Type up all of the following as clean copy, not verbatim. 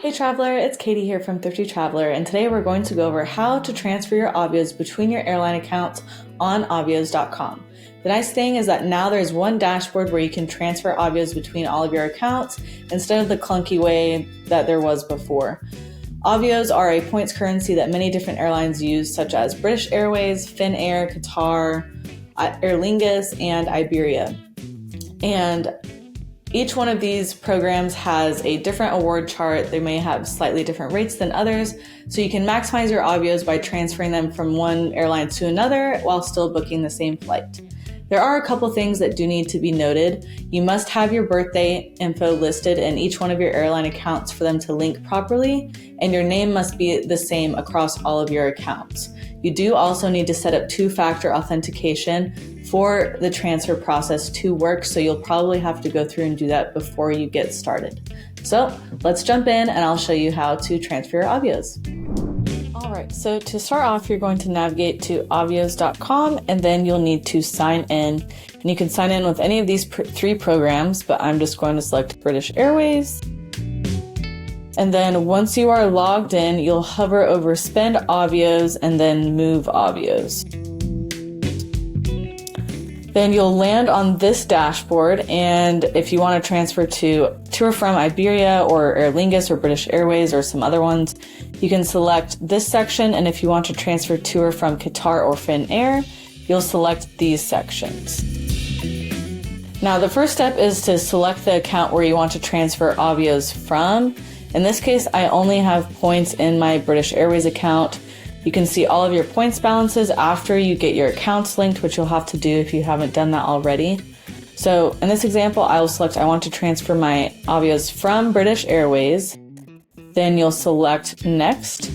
Hey Traveler, it's Katie here from Thrifty Traveler, and today we're going to go over how to transfer your Avios between your airline accounts on Avios.com. The nice thing is that now there's one dashboard where you can transfer Avios between all of your accounts instead of the clunky way that there was before. Avios are a points currency that many different airlines use, such as British Airways, Finnair, Qatar, Aer Lingus, and Iberia. And each one of these programs has a different award chart. They may have slightly different rates than others, so you can maximize your Avios by transferring them from one airline to another while still booking the same flight. There are a couple things that do need to be noted. You must have your birthday info listed in each one of your airline accounts for them to link properly, and your name must be the same across all of your accounts. You do also need to set up two-factor authentication for the transfer process to work, so you'll probably have to go through and do that before you get started. So let's jump in and I'll show you how to transfer your Avios. All right, so to start off, you're going to navigate to avios.com and then you'll need to sign in. And you can sign in with any of these three programs, but I'm just going to select British Airways. And then once you are logged in, you'll hover over Spend Avios and then Move Avios. Then you'll land on this dashboard, and if you want to transfer to or from Iberia or Aer Lingus or British Airways or some other ones, you can select this section, and if you want to transfer to or from Qatar or Finnair, you'll select these sections. Now the first step is to select the account where you want to transfer Avios from. In this case, I only have points in my British Airways account. You can see all of your points balances after you get your accounts linked, which you'll have to do if you haven't done that already. So in this example, I will select I want to transfer my Avios from British Airways. Then you'll select Next.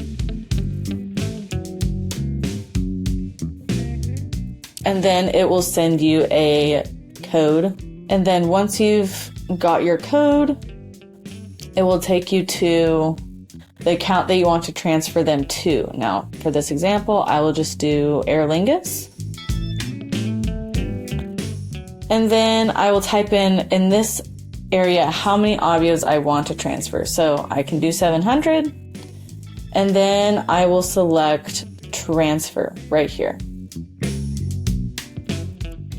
And then it will send you a code. And then once you've got your code, it will take you to the account that you want to transfer them to. Now, for this example, I will just do Aer Lingus. And then I will type in this area how many Avios I want to transfer. So I can do 700. And then I will select Transfer right here.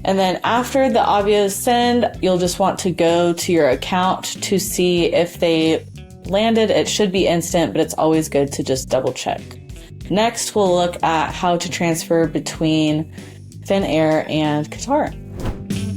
And then after the Avios send, you'll just want to go to your account to see if they landed. It should be instant, but it's always good to just double check. Next, we'll look at how to transfer between Finnair and Qatar.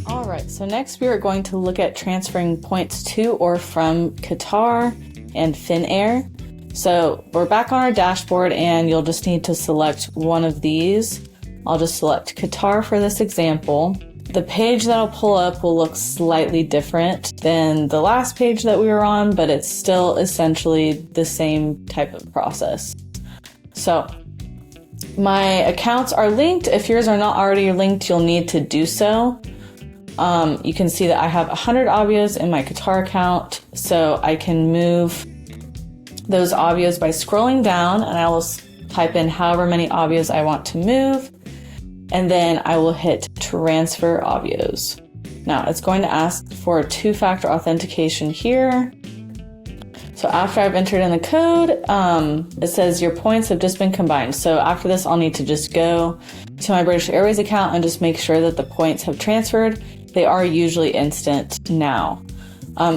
All right, so next we are going to look at transferring points to or from Qatar and Finnair. So we're back on our dashboard and you'll just need to select one of these. I'll just select Qatar for this example. The page that'll pull up will look slightly different than the last page that we were on, but it's still essentially the same type of process. So my accounts are linked. If yours are not already linked, you'll need to do so. You can see that I have 100 Avios in my Qatar account, so I can move those Avios by scrolling down, and I will type in however many Avios I want to move. And then I will hit Transfer Avios. Now it's going to ask for two-factor authentication here. So after I've entered in the code, it says your points have just been combined. So after this, I'll need to just go to my British Airways account and just make sure that the points have transferred. They are usually instant now.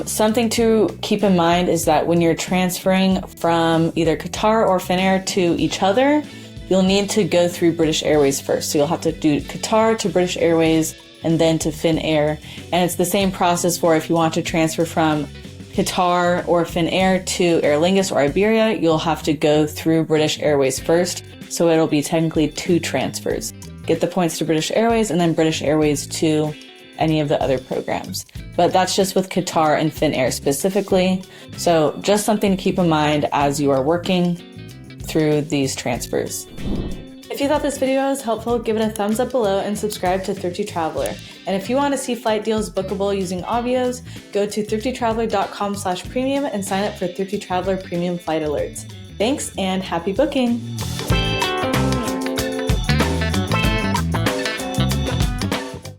Something to keep in mind is that when you're transferring from either Qatar or Finnair to each other, you'll need to go through British Airways first. So you'll have to do Qatar to British Airways and then to Finnair. And it's the same process for if you want to transfer from Qatar or Finnair to Aer Lingus or Iberia, you'll have to go through British Airways first. So it'll be technically two transfers. Get the points to British Airways and then British Airways to any of the other programs. But that's just with Qatar and Finnair specifically. So just something to keep in mind as you are working through these transfers. If you thought this video was helpful, give it a thumbs up below and subscribe to Thrifty Traveler. And if you want to see flight deals bookable using Avios, go to thriftytraveler.com/premium and sign up for Thrifty Traveler premium flight alerts. Thanks and happy booking!